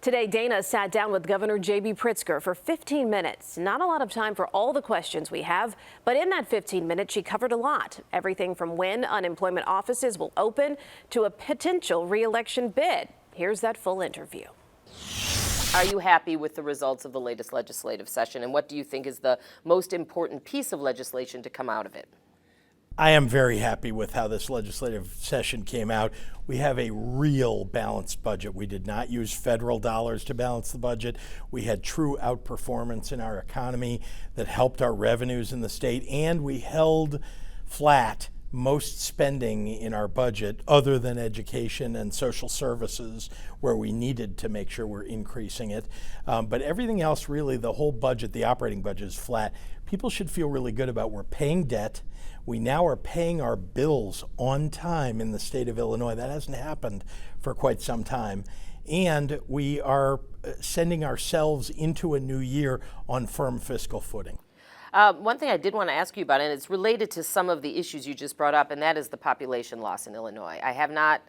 Today, Dana sat down with Governor J.B. Pritkzer for 15 minutes. Not a lot of time for all the questions we have, but in that 15 minutes, she covered a lot. Everything from when unemployment offices will open to a potential re-election bid. Here's that full interview. Are you happy with the results of the latest legislative session, and what do you think is the most important piece of legislation to come out of it? I am very happy with how this legislative session came out. We have a real balanced budget. We did not use federal dollars to balance the budget. We had true outperformance in our economy that helped our revenues in the state, and we held flat most spending in our budget other than education and social services, where we needed to make sure we're increasing it. But everything else, really, the whole budget, the operating budget, is flat. People should feel really good about we're paying debt. We now are paying our bills on time in the state of Illinois. That hasn't happened for quite some time. And we are sending ourselves into a new year on firm fiscal footing. One thing I did want to ask you about, and it's related to some of the issues you just brought up, and that is the population loss in Illinois. I have not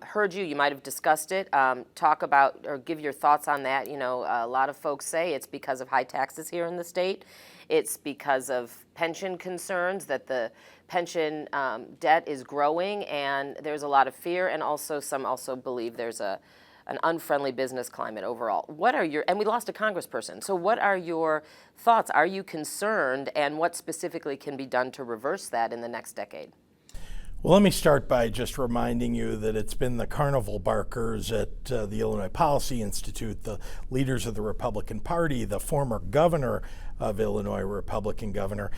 heard you might have discussed it, talk about or give your thoughts on that. You know, a lot of folks say it's because of high taxes here in the state. It's because of pension concerns, that the pension debt is growing, and there's a lot of fear, and also some also believe there's an unfriendly business climate overall. What are your, and we lost a congressperson, so what are your thoughts? Are you concerned, and what specifically can be done to reverse that in the next decade? Well, let me start by just reminding you that it's been the carnival barkers at the Illinois Policy Institute, the leaders of the Republican Party, the former governor of Illinois, Republican governor,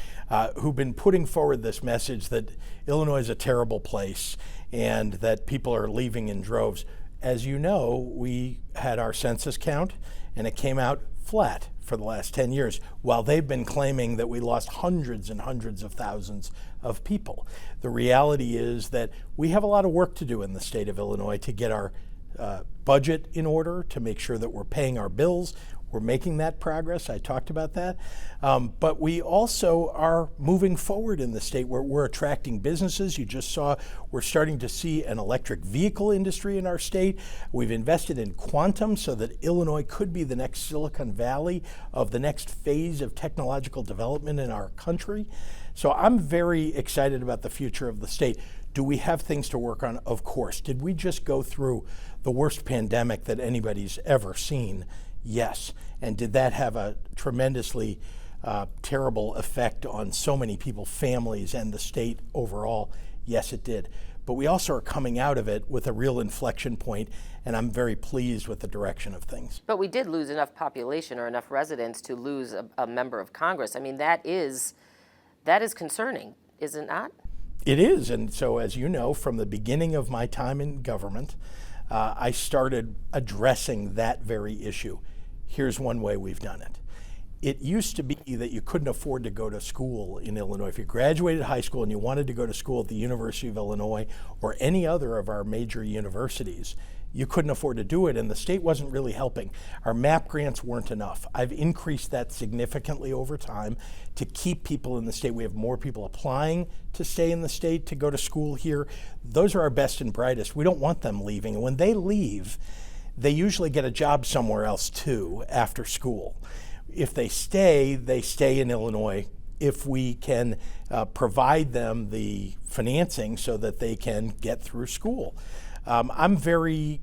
who've been putting forward this message that Illinois is a terrible place and that people are leaving in droves. As you know, we had our census count, and it came out flat for the last 10 years, while they've been claiming that we lost hundreds and hundreds of thousands of people. The reality is that we have a lot of work to do in the state of Illinois to get our budget in order, to make sure that we're paying our bills. We're making that progress. I talked about that. But we also are moving forward in the state where we're attracting businesses. You just saw we're starting to see an electric vehicle industry in our state. We've invested in quantum so that Illinois could be the next Silicon Valley of the next phase of technological development in our country. So I'm very excited about the future of the state. Do we have things to work on? Of course. Did we just go through the worst pandemic that anybody's ever seen? Yes. And did that have a tremendously terrible effect on so many people, families, and the state overall? Yes, it did. But we also are coming out of it with a real inflection point, and I'm very pleased with the direction of things. But we did lose enough population or enough residents to lose a member of Congress. I mean, that is concerning, is it not? It is. And so, as you know, from the beginning of my time in government, I started addressing that very issue. Here's one way we've done it. It used to be that you couldn't afford to go to school in Illinois. If you graduated high school and you wanted to go to school at the University of Illinois or any other of our major universities, you couldn't afford to do it, and the state wasn't really helping. Our MAP grants weren't enough. I've increased that significantly over time to keep people in the state. We have more people applying to stay in the state, to go to school here. Those are our best and brightest. We don't want them leaving. And when they leave, they usually get a job somewhere else too after school. If they stay in Illinois. If we can provide them the financing so that they can get through school. I'm very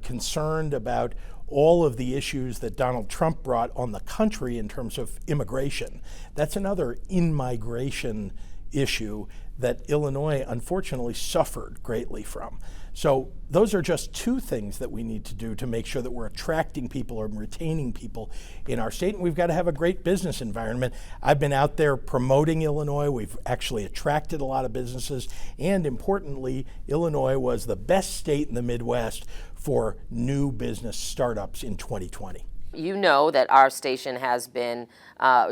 concerned about all of the issues that Donald Trump brought on the country in terms of immigration. That's another in-migration issue that Illinois unfortunately suffered greatly from. So those are just two things that we need to do to make sure that we're attracting people and retaining people in our state. And we've got to have a great business environment. I've been out there promoting Illinois. We've actually attracted a lot of businesses. And importantly, Illinois was the best state in the Midwest for new business startups in 2020. You know that our station has been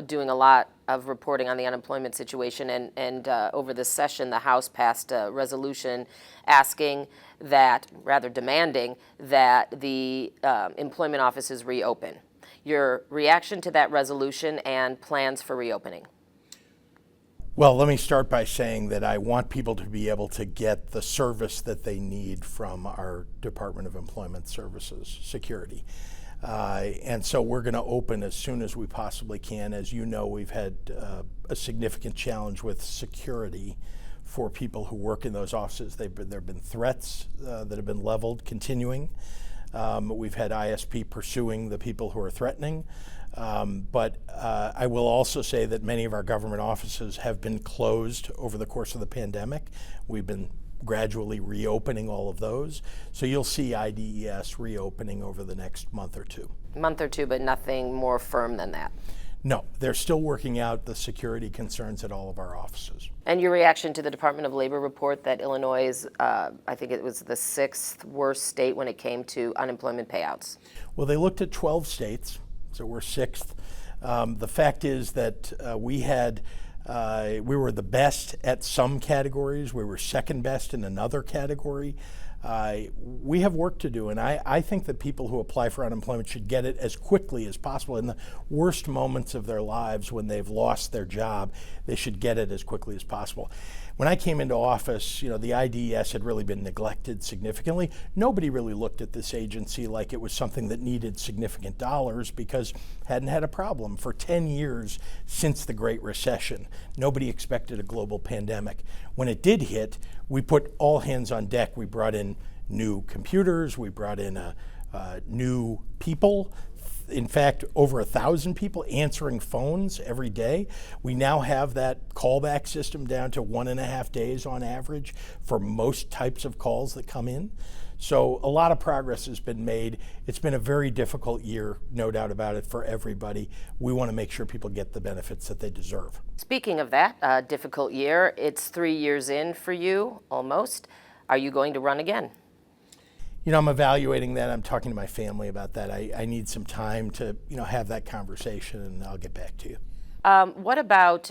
doing a lot of reporting on the unemployment situation, and over this session, the House passed a resolution asking that, rather demanding, that the employment offices reopen. Your reaction to that resolution and plans for reopening? Well, let me start by saying that I want people to be able to get the service that they need from our Department of Employment Services Security. And so we're going to open as soon as we possibly can. As you know, we've had a significant challenge with security for people who work in those offices. There have been threats that have been leveled, continuing. We've had ISP pursuing the people who are threatening. But I will also say that many of our government offices have been closed over the course of the pandemic. We've been gradually reopening all of those. So you'll see IDES reopening over the next month or two. Month or two, but nothing more firm than that. No, they're still working out the security concerns at all of our offices. And your reaction to the Department of Labor report that Illinois is, I think it was the 6th worst state when it came to unemployment payouts? Well, they looked at 12 states, so we're 6th. The fact is that we were the best at some categories. We were second best in another category. We have work to do, and I think that people who apply for unemployment should get it as quickly as possible. In the worst moments of their lives, when they've lost their job, they should get it as quickly as possible. When I came into office, the IDES had really been neglected significantly. Nobody really looked at this agency like it was something that needed significant dollars because it hadn't had a problem for 10 years since the Great Recession. Nobody expected a global pandemic. When it did hit, we put all hands on deck. We brought in new computers, we brought in new people. In fact, over 1,000 people answering phones every day. We now have that callback system down to 1.5 days on average for most types of calls that come in. So a lot of progress has been made. It's been a very difficult year, no doubt about it, for everybody. We want to make sure people get the benefits that they deserve. Speaking of that difficult year, it's 3 years in for you, almost. Are you going to run again? I'm evaluating that. I'm talking to my family about that. I need some time to, have that conversation, and I'll get back to you. What about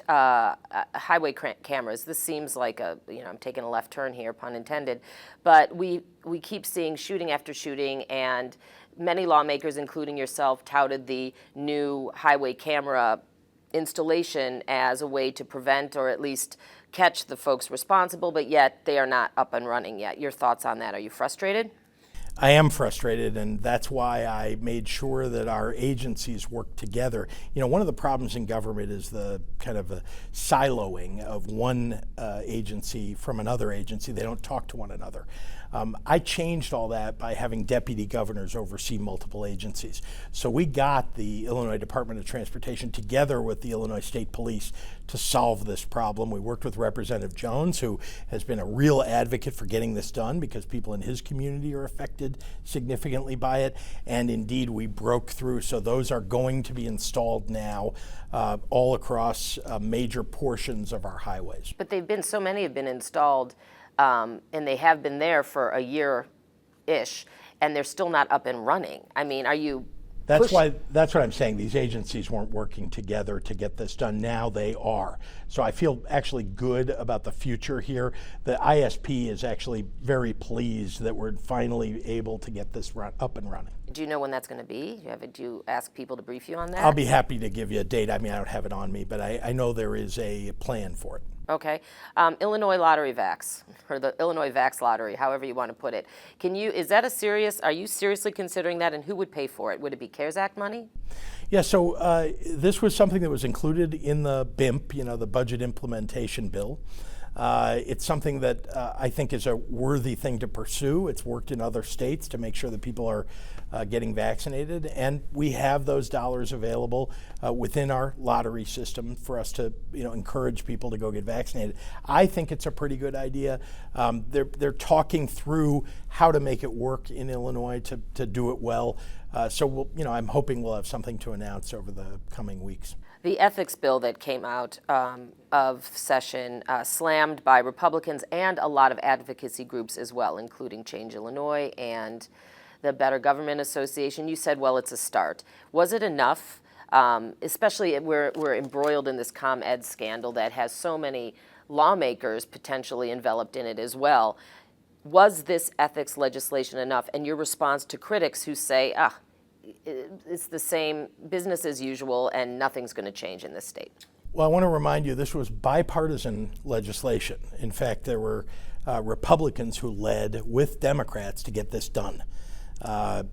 highway cameras? This seems like I'm taking a left turn here, pun intended, but we keep seeing shooting after shooting, and many lawmakers, including yourself, touted the new highway camera installation as a way to prevent or at least catch the folks responsible, but yet they are not up and running yet. Your thoughts on that? Are you frustrated? I am frustrated, and that's why I made sure that our agencies work together. One of the problems in government is the kind of a siloing of one agency from another agency. They don't talk to one another. I changed all that by having deputy governors oversee multiple agencies. So we got the Illinois Department of Transportation together with the Illinois State Police to solve this problem. We worked with Representative Jones, who has been a real advocate for getting this done because people in his community are affected significantly by it. And indeed, we broke through. So those are going to be installed now all across major portions of our highways. But so many have been installed, and they have been there for a year-ish, and they're still not up and running. I mean, are you... That's what I'm saying. These agencies weren't working together to get this done. Now they are. So I feel actually good about the future here. The ISP is actually very pleased that we're finally able to get this up and running. Do you know when that's going to be? Do you ask people to brief you on that? I'll be happy to give you a date. I mean, I don't have it on me, but I know there is a plan for it. Okay. Illinois Lottery Vax, or the Illinois Vax Lottery, however you want to put it. Are you seriously considering that, and who would pay for it? Would it be CARES Act money? Yeah, so this was something that was included in the BIMP, the Budget Implementation Bill. It's something that I think is a worthy thing to pursue. It's worked in other states to make sure that people are getting vaccinated, and we have those dollars available within our lottery system for us to encourage people to go get vaccinated. I think it's a pretty good idea. They're talking through how to make it work in Illinois to do it well. So I'm hoping we'll have something to announce over the coming weeks. The ethics bill that came out of session slammed by Republicans and a lot of advocacy groups as well, including Change Illinois and the Better Government Association. You said, well, it's a start. Was it enough? Especially we're embroiled in this ComEd scandal that has so many lawmakers potentially enveloped in it as well. Was this ethics legislation enough? And your response to critics who say, it's the same business as usual and nothing's going to change in this state? Well, I want to remind you this was bipartisan legislation. In fact, there were Republicans who led with Democrats to get this done.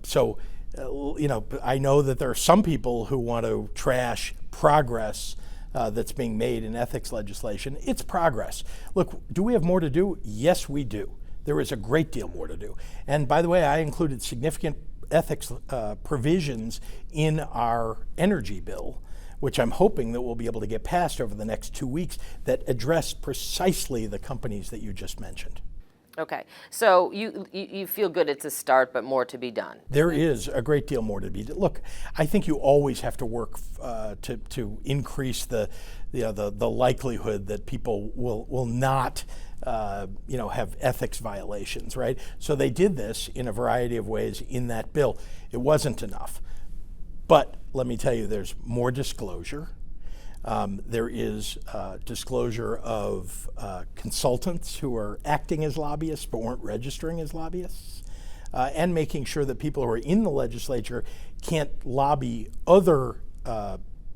So I know that there are some people who want to trash progress that's being made in ethics legislation. It's progress. Look, do we have more to do? Yes, we do. There is a great deal more to do. And by the way, I included significant ethics provisions in our energy bill, which I'm hoping that we'll be able to get passed over the next 2 weeks, that address precisely the companies that you just mentioned. Okay, so you feel good it's a start, but more to be done. There is a great deal more to be done. Look, I think you always have to work to increase the likelihood that people will not have ethics violations, right? So they did this in a variety of ways in that bill. It wasn't enough. But let me tell you, there's more disclosure. There is disclosure of consultants who are acting as lobbyists but weren't registering as lobbyists, and making sure that people who are in the legislature can't lobby other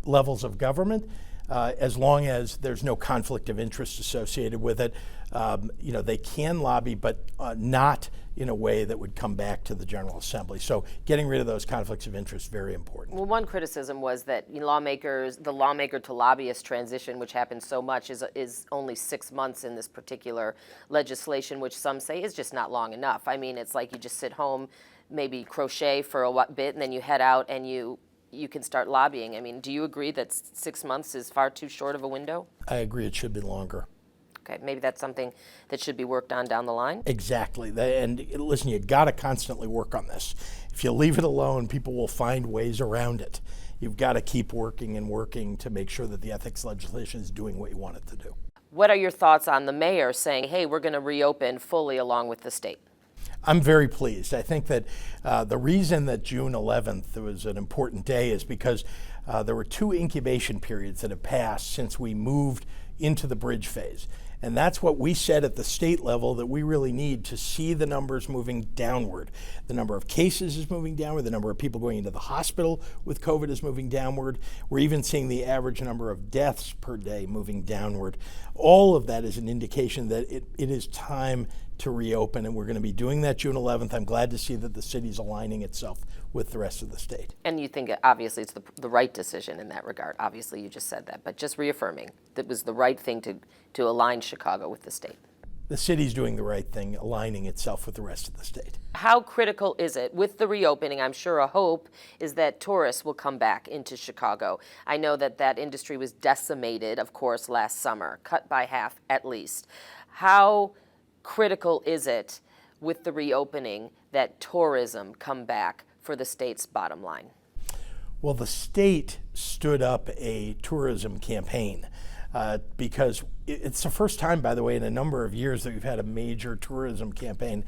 levels of government as long as there's no conflict of interest associated with it. They can lobby, but not in a way that would come back to the General Assembly. So getting rid of those conflicts of interest, very important. Well, one criticism was that the lawmaker to lobbyist transition, which happens so much, is only 6 months in this particular legislation, which some say is just not long enough. I mean, it's like you just sit home, maybe crochet for a bit, and then you head out and you can start lobbying. I mean, do you agree that 6 months is far too short of a window? I agree, it should be longer. Okay, maybe that's something that should be worked on down the line? Exactly. And listen, you got to constantly work on this. If you leave it alone, people will find ways around it. You've got to keep working and working to make sure that the ethics legislation is doing what you want it to do. What are your thoughts on the mayor saying, hey, we're going to reopen fully along with the state? I'm very pleased. I think that the reason that June 11th was an important day is because there were 2 incubation periods that have passed since we moved into the bridge phase. And that's what we said at the state level that we really need to see the numbers moving downward. The number of cases is moving downward. The number of people going into the hospital with COVID is moving downward. We're even seeing the average number of deaths per day moving downward. All of that is an indication that it is time to reopen, and we're going to be doing that June 11th. I'm glad to see that the city's aligning itself with the rest of the state. And you think, obviously, it's the right decision in that regard. Obviously, you just said that, but just reaffirming that was the right thing to align Chicago with the state. The city's doing the right thing, aligning itself with the rest of the state. How critical is it with the reopening? I'm sure a hope is that tourists will come back into Chicago. I know that industry was decimated, of course, last summer, cut by half at least. How critical is it with the reopening that tourism come back for the state's bottom line? Well, the state stood up a tourism campaign because it's the first time, by the way, in a number of years that we've had a major tourism campaign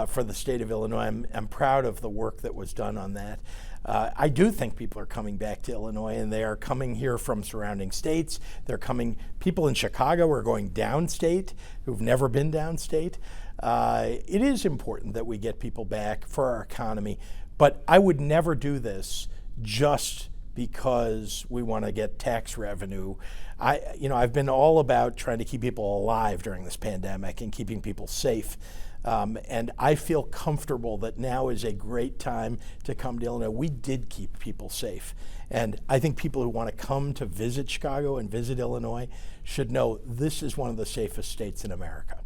for the state of Illinois. I'm proud of the work that was done on that. I do think people are coming back to Illinois, and they are coming here from surrounding states. They're coming, people in Chicago are going downstate who've never been downstate. It is important that we get people back for our economy, but I would never do this just because we want to get tax revenue. I've been all about trying to keep people alive during this pandemic and keeping people safe. And I feel comfortable that now is a great time to come to Illinois. We did keep people safe. And I think people who want to come to visit Chicago and visit Illinois should know this is one of the safest states in America.